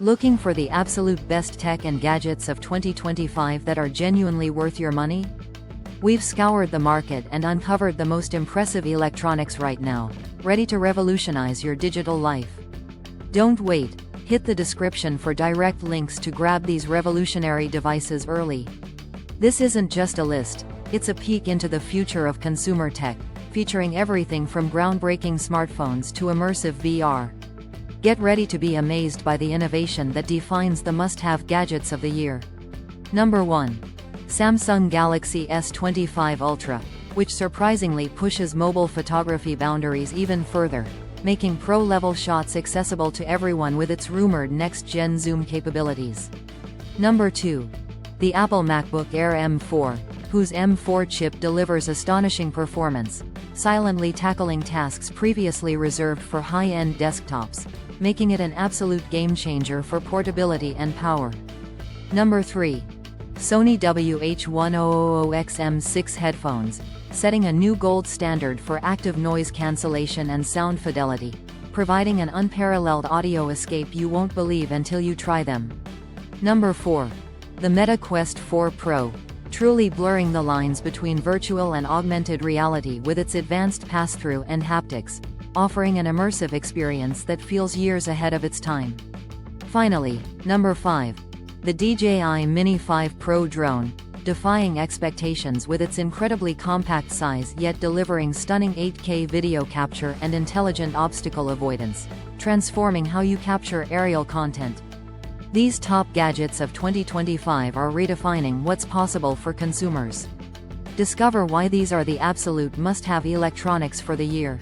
Looking for the absolute best tech and gadgets of 2025 that are genuinely worth your money? We've scoured the market and uncovered the most impressive electronics right now, ready to revolutionize your digital life. Don't wait, hit the description for direct links to grab these revolutionary devices early. This isn't just a list, it's a peek into the future of consumer tech, featuring everything from groundbreaking smartphones to immersive VR. Get ready to be amazed by the innovation that defines the must-have gadgets of the year. Number 1. Samsung Galaxy S25 Ultra, which surprisingly pushes mobile photography boundaries even further, making pro-level shots accessible to everyone with its rumored next-gen zoom capabilities. Number 2. The Apple MacBook Air M4, whose M4 chip delivers astonishing performance, silently tackling tasks previously reserved for high-end desktops, making it an absolute game-changer for portability and power. Number 3. Sony WH-1000XM6 headphones, setting a new gold standard for active noise cancellation and sound fidelity, providing an unparalleled audio escape you won't believe until you try them. Number 4. The Meta Quest 4 Pro, truly blurring the lines between virtual and augmented reality with its advanced pass-through and haptics, offering an immersive experience that feels years ahead of its time. Finally, number 5. The DJI Mini 5 Pro drone, defying expectations with its incredibly compact size yet delivering stunning 8K video capture and intelligent obstacle avoidance, transforming how you capture aerial content. These top gadgets of 2025 are redefining what's possible for consumers. Discover why these are the absolute must-have electronics for the year.